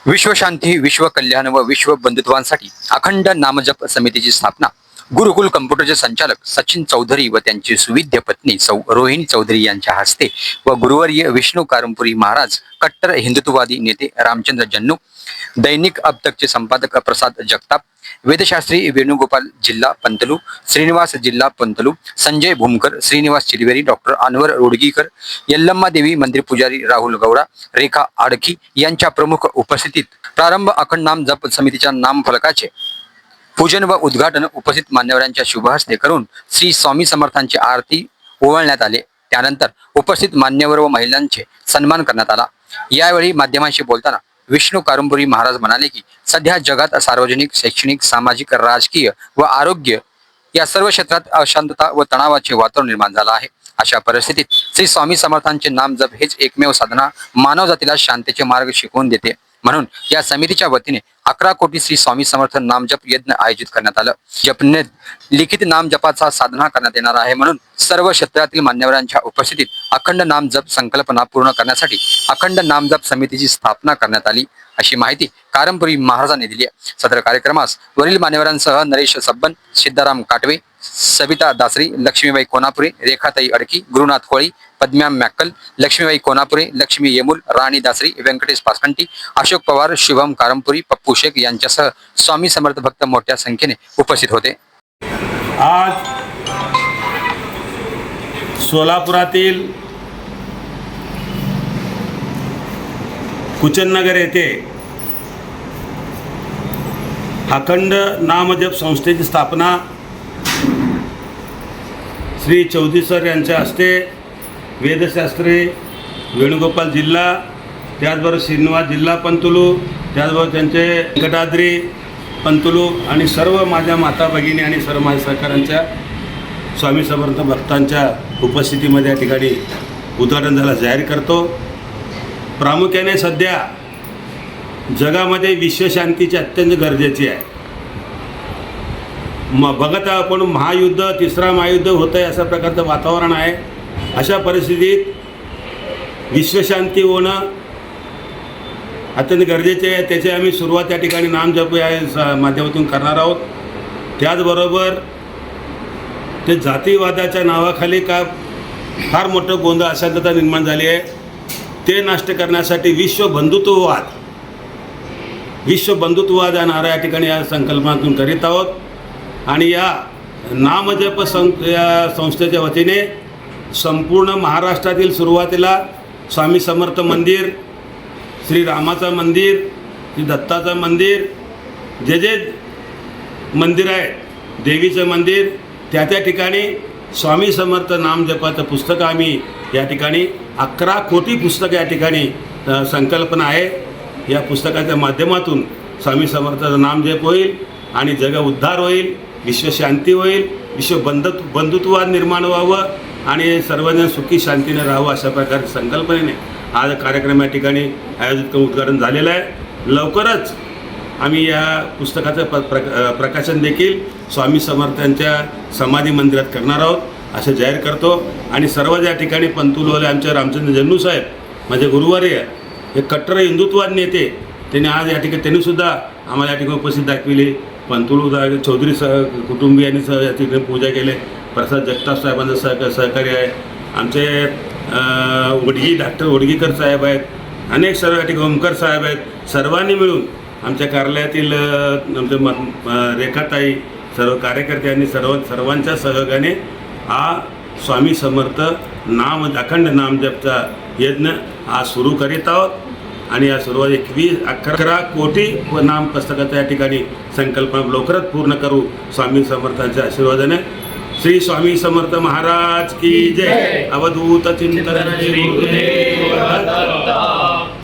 विश्वशांती, विश्व कल्याण व विश्व बंधुत्वांसाठी अखंड नामजप समितीची स्थापना गुरुकुल कम्प्युटरचे संचालक सचिन चौधरी व त्यांची सुविद्य पत्नी सौ रोहिणी चौधरी यांच्या हस्ते व गुरुवर्य विष्णू कारंपुरी महाराज, कट्टर हिंदुत्ववादी नेते रामचंद्र जन्नू, दैनिक अब तकचे संपादक प्रसाद जगताप, वेदशास्त्री वेणुगोपाल जिल्हा पंतलू, श्रीनिवास जिल्हा पंतलू, संजय भूमकर, श्रीनिवास चिलवेरी, डॉक्टर अनवर रोडगीकर, यल्लम्मा देवी मंदिर पुजारी राहुल गौडा, रेखा आडखी यांच्या प्रमुख उपस्थितीत प्रारंभ अखंड नाम जप समितीच्या नामफलकाचे पूजन व उद्घाटन उपस्थित मान्यवरांच्या शुभहस्ते करून श्री स्वामी समर्थांची आरती ओवाळण्यात आले। त्यानंतर उपस्थित मान्यवर व महिलांचे सन्मान करण्यात आला। यावेळी माध्यमांशी बोलताना विष्णू कारंपुरी महाराज म्हणाले की सध्या जगात सार्वजनिक, शैक्षणिक, सामाजिक, राजकीय व आरोग्य या सर्व क्षेत्रात अशांतता व तणावाचे वातावरण निर्माण झाले आहे। अशा परिस्थितीत श्री स्वामी समर्थांचे नाम जप हेच एकमेव साधना मानवजातीला शांतीचे मार्ग शिकवून देते। म्हणून या समितीच्या वतीने 11 कोटी श्री स्वामी समर्थ नामजप यज्ञ आयोजित करण्यात आलं। जपनेत लिखित नामजपाचा साधना करण्यात येणार आहे। म्हणून सर्व क्षेत्रातील मान्यवरांच्या उपस्थितीत अखंड नामजप संकल्पना पूर्ण करण्यासाठी अखंड नामजप समितीची स्थापना करण्यात आली, अशी माहिती कारंपुरी महाराजांनी दिली आहे। सदर कार्यक्रमास वरील मान्यवरांसह नरेश सब्बन, सिद्धाराम काटवे, सविता दासरी, लक्ष्मीबाई कोनापुरे, रेखाताई अडकी, गुरुनाथ कोळी, पद्म्या मॅक्कल, लक्ष्मीबाई कोनापुरे, लक्ष्मी येमुल, राणी दासरी, व्यंकटेश पासकंटी, अशोक पवार, शुभम कारंपुरी, पप्पू शेख यांच्यासह स्वामी समर्थ भक्त मोठ्या संख्येने उपस्थित होते। आज सोलापुरातील कुचननगर येथे अखंड नामजप संस्थेची स्थापना श्री चौधरी सर यांच्या हस्ते वेदशास्त्री वेणुगोपाल जिल्हा, त्याचबरोबर श्रीनिवास जिल्हा पंतुलू, त्याचबरोबर त्यांचे वेंकटाद्री पंतुलू आणि सर्व माझ्या माता भगिनी आणि सर्व माझ्या सहकाऱ्यांच्या स्वामी समर्थ भक्तांच्या उपस्थितीमध्ये या ठिकाणी उद्घाटन झालं जाहीर करतो। प्रामुख्याने सध्या जगामध्ये विश्वशांतीची अत्यंत गरजेची आहे। बघत आपण महायुद्ध, तिसरा महायुद्ध होतं आहे अशा प्रकारचं वातावरण आहे। अशा परिस्थितीत विश्वशांती होणं अत्यंत गरजेचे आहे। त्याची आम्ही सुरुवात या ठिकाणी नामजप या माध्यमातून करणार आहोत। त्याचबरोबर ते जातीवादाच्या नावाखाली का फार मोठं गोंधळ, अशांतता निर्माण झाली आहे, ते नष्ट करण्यासाठी विश्व बंधुत्ववाद या नारा या ठिकाणी या संकल्पनातून करीत आहोत। आणि या नामजप या संस्थेच्या वतीने संपूर्ण महाराष्ट्रातील सुरुवातीला स्वामी समर्थ मंदिर, श्री रामाचं मंदिर, श्री दत्ताचं मंदिर, जे मंदिर आहे, देवीचं मंदिर, त्या ठिकाणी स्वामी समर्थ नामजपाचं पुस्तक आम्ही या ठिकाणी 11 कोटी पुस्तक या ठिकाणी संकल्पना आहे। या पुस्तकाच्या माध्यमातून स्वामी समर्थाचं नामजप होईल आणि जग उद्धार होईल, विश्वशांती होईल, बंधुत्ववाद निर्माण व्हावं आणि सर्वजण सुखी शांतीने राहावं, अशा प्रकारच्या संकल्पनेने आज कार्यक्रम या ठिकाणी आयोजित करून उद्घाटन झालेलं आहे। लवकरच आम्ही या पुस्तकाचं प्रकाशन देखील स्वामी समर्थांच्या समाधी मंदिरात करणार आहोत असं जाहीर करतो। आणि सर्व या ठिकाणी पंतुलवाले आमचे रामचंद्र जन्नू साहेब, माझे गुरुवर्य, हे कट्टर हिंदुत्ववादी नेते, त्यांनी आज या ठिकाणी त्यांनीसुद्धा आम्हाला या ठिकाणी उपस्थित दाखविली। पंतुलू चौधरी कुटुंबियांनी या ठिकाणी पूजा केली। प्रसाद जगताप साहेबांचं सहकार्य आहे। आमचे डॉक्टर वडगीकर साहेब आहेत, अनेक सर्व या ठिकाणी ओमकर साहेब आहेत। सर्वांनी मिळून आमच्या कार्यालयातील आमचे रेखाताई, सर्व कार्यकर्त्यांनी सर्वांच्या सहयोगाने हा स्वामी समर्थ अखंड नामजपचा यज्ञ आज सुरू करीत आहोत। आणि या सुरुवात 11 कोटी व नाम पुस्तकाच्या या ठिकाणी संकल्पना लवकरच पूर्ण करू स्वामी समर्थांच्या आशीर्वादाने। श्री स्वामी समर्थ महाराज की जय। अवधूत चिंतन श्री गुरुदेव दत्त।